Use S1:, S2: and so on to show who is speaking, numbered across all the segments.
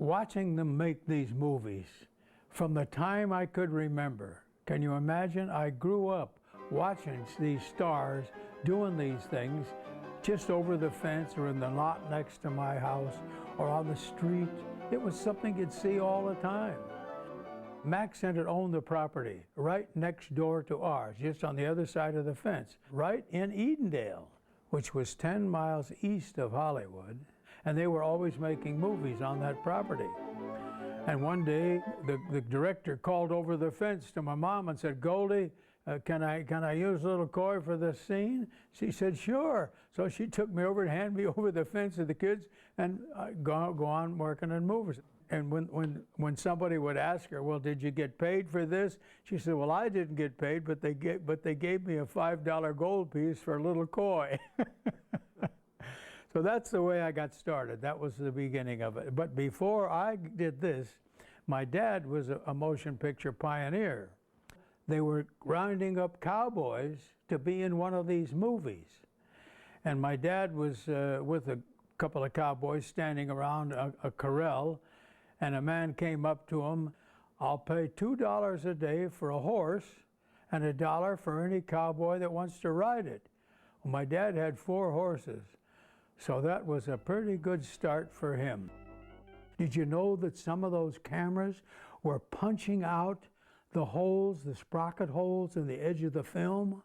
S1: watching them make these movies from the time I could remember. Can you imagine? I grew up watching these stars doing these things just over the fence or in the lot next to my house or on the street. It was something you'd see all the time. Mack Sennett owned the property right next door to ours, just on the other side of the fence, right in Edendale, which was 10 miles east of Hollywood, and they were always making movies on that property. And one day, the director called over the fence to my mom and said, "Goldie, can I use little Coy for this scene?" She said, "Sure." So she took me over and handed me over the fence to the kids and go on working in movies. And when somebody would ask her, "Well, did you get paid for this?" She said, "Well, I didn't get paid, but they gave me a $5 gold piece for little Coy." So that's the way I got started. That was the beginning of it. But before I did this, my dad was a motion picture pioneer. They were rounding up cowboys to be in one of these movies. And my dad was with a couple of cowboys standing around a corral, and a man came up to him, "I'll pay $2 a day for a horse and $1 for any cowboy that wants to ride it." Well, my dad had 4 horses. So that was a pretty good start for him. Did you know that some of those cameras were punching out the holes, the sprocket holes in the edge of the film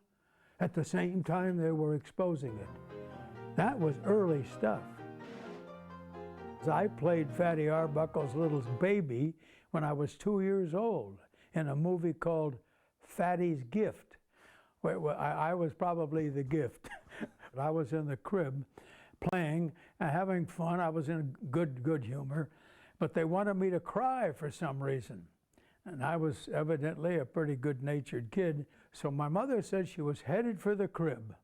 S1: at the same time they were exposing it? That was early stuff. I played Fatty Arbuckle's little baby when I was 2 years old in a movie called Fatty's Gift. I was probably the gift. I was in the crib playing and having fun. I was in good humor, but they wanted me to cry for some reason. And I was evidently a pretty good-natured kid, so my mother said she was headed for the crib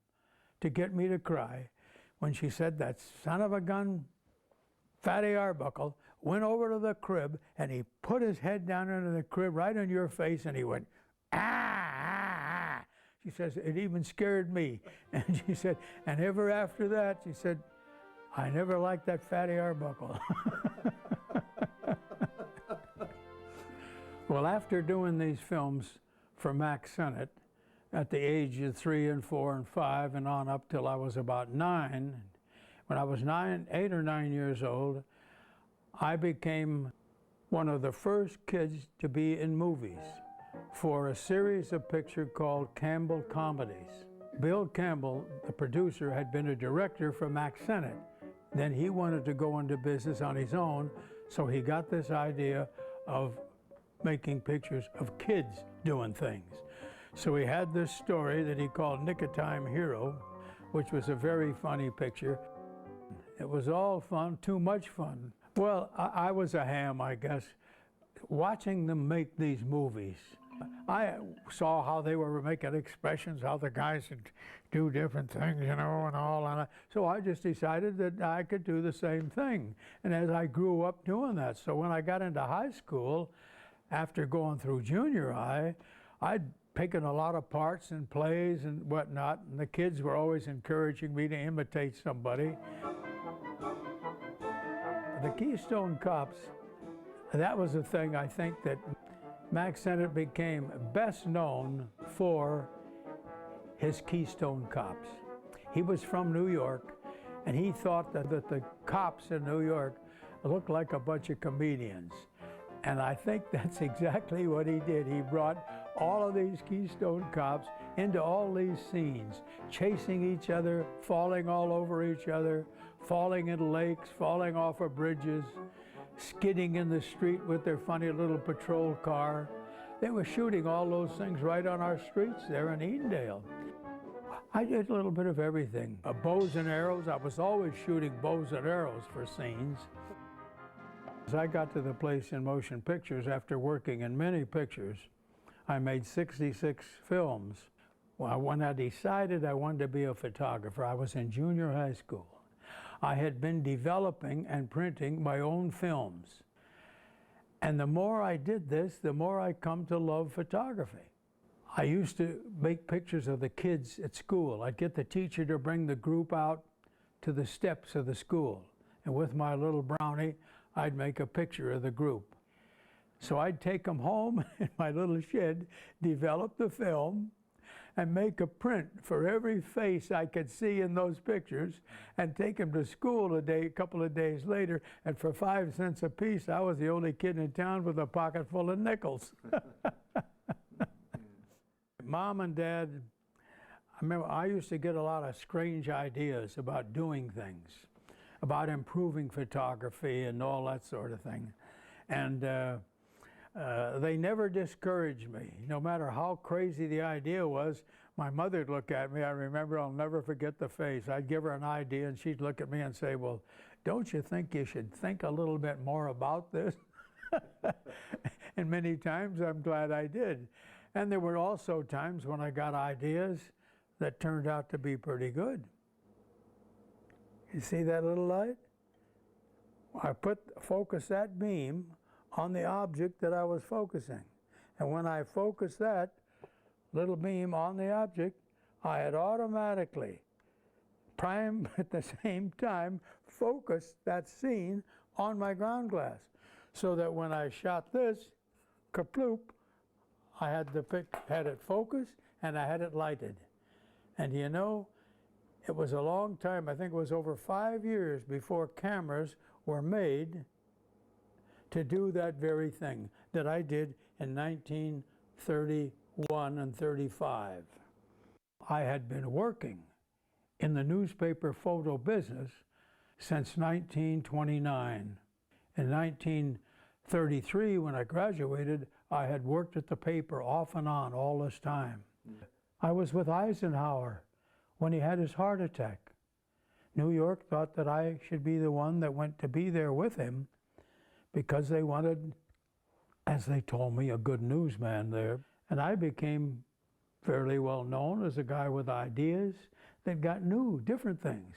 S1: to get me to cry when she said that son of a gun, Fatty Arbuckle, went over to the crib and he put his head down into the crib right in your face and he went, "Ah, ah, ah." She says, it even scared me. And she said, and ever after that, she said, "I never liked that Fatty Arbuckle." Well, after doing these films for Mack Sennett at the age of 3 and 4 and 5 and on up till I was about 9, when I was 8 or 9 years old, I became one of the first kids to be in movies for a series of pictures called Campbell Comedies. Bill Campbell, the producer, had been a director for Mack Sennett. Then he wanted to go into business on his own, so he got this idea of making pictures of kids doing things. So he had this story that he called Nick of Time Hero, which was a very funny picture. It was all fun, too much fun. Well, I was a ham, I guess, watching them make these movies. I saw how they were making expressions, how the guys would do different things, you know, and all. And so I just decided that I could do the same thing. And as I grew up doing that, so when I got into high school, after going through junior high, I'd taken a lot of parts in plays and whatnot, and the kids were always encouraging me to imitate somebody. The Keystone Cops, that was the thing I think that Mack Sennett became best known for his Keystone Cops. He was from New York, and he thought that the cops in New York looked like a bunch of comedians. And I think that's exactly what he did. He brought all of these Keystone Cops into all these scenes, chasing each other, falling all over each other, falling in lakes, falling off of bridges, skidding in the street with their funny little patrol car. They were shooting all those things right on our streets there in Edendale. I did a little bit of everything. Bows and arrows. I was always shooting bows and arrows for scenes. As I got to the place in motion pictures, after working in many pictures, I made 66 films. Well, when I decided I wanted to be a photographer, I was in junior high school. I had been developing and printing my own films. And the more I did this, the more I come to love photography. I used to make pictures of the kids at school. I'd get the teacher to bring the group out to the steps of the school. And with my little brownie, I'd make a picture of the group. So I'd take them home in my little shed, develop the film, and make a print for every face I could see in those pictures, and take them to school a couple of days later, and for 5 cents a piece, I was the only kid in town with a pocket full of nickels. Mom and Dad, I remember I used to get a lot of strange ideas about doing things, about improving photography and all that sort of thing. And they never discouraged me. No matter how crazy the idea was, my mother would look at me. I remember, I'll never forget the face. I'd give her an idea and she'd look at me and say, well, don't you think you should think a little bit more about this? And many times I'm glad I did. And there were also times when I got ideas that turned out to be pretty good. You see that little light? I focused that beam on the object that I was focusing. And when I focused that little beam on the object, I had automatically, at the same time, focused that scene on my ground glass. So that when I shot this, kaploop, I had it focused and I had it lighted. And you know, it was a long time, I think it was over 5 years before cameras were made to do that very thing that I did in 1931 and 35. I had been working in the newspaper photo business since 1929. In 1933, when I graduated, I had worked at the paper off and on all this time. I was with Eisenhower when he had his heart attack. New York thought that I should be the one that went to be there with him because they wanted, as they told me, a good newsman there. And I became fairly well known as a guy with ideas that got new, different things.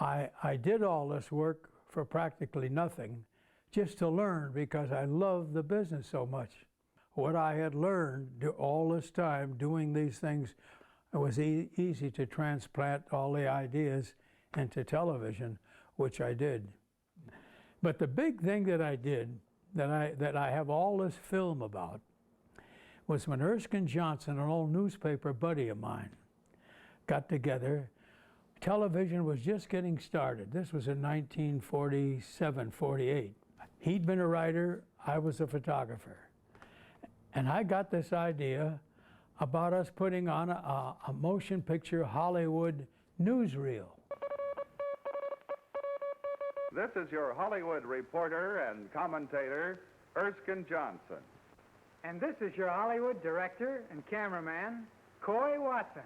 S1: I did all this work for practically nothing, just to learn because I loved the business so much. What I had learned all this time doing these things, it was easy to transplant all the ideas into television, which I did. But the big thing that I did, that I have all this film about, was when Erskine Johnson, an old newspaper buddy of mine, got together. Television was just getting started. This was in 1947, 48. He'd been a writer, I was a photographer. And I got this idea about us putting on a motion picture Hollywood newsreel.
S2: This is your Hollywood reporter and commentator, Erskine Johnson.
S3: And this is your Hollywood director and cameraman, Coy Watson.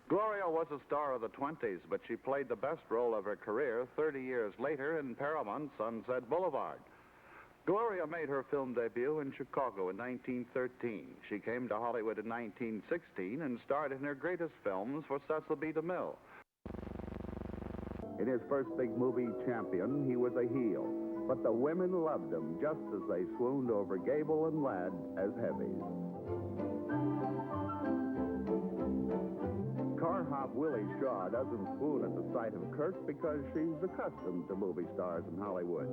S2: Gloria was a star of the 20s, but she played the best role of her career 30 years later in Paramount's Sunset Boulevard. Gloria made her film debut in Chicago in 1913. She came to Hollywood in 1916 and starred in her greatest films for Cecil B. DeMille. In his first big movie, Champion, he was a heel, but the women loved him just as they swooned over Gable and Ladd as heavies. Car hop Willie Shaw doesn't swoon at the sight of Kirk because she's accustomed to movie stars in Hollywood.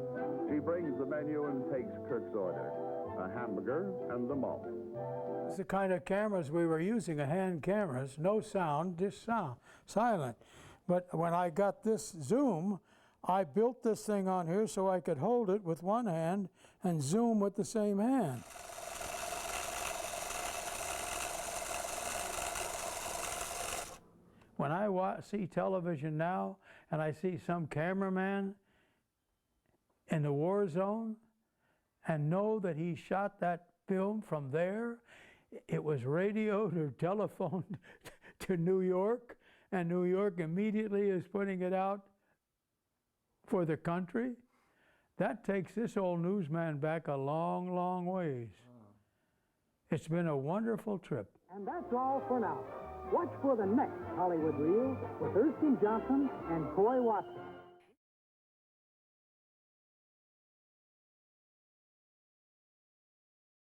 S2: She brings the menu and takes Kirk's order, a hamburger and the malt.
S1: It's the kind of cameras we were using, hand cameras, no sound, just silent. But when I got this zoom, I built this thing on here so I could hold it with one hand and zoom with the same hand. When I see television now and I see some cameraman in the war zone and know that he shot that film from there, it was radioed or telephoned to New York, and New York immediately is putting it out for the country, that takes this old newsman back a long, long ways. It's been a wonderful trip.
S3: And that's all for now. Watch for the next Hollywood Reel with Erskine Johnson and Coy Watson.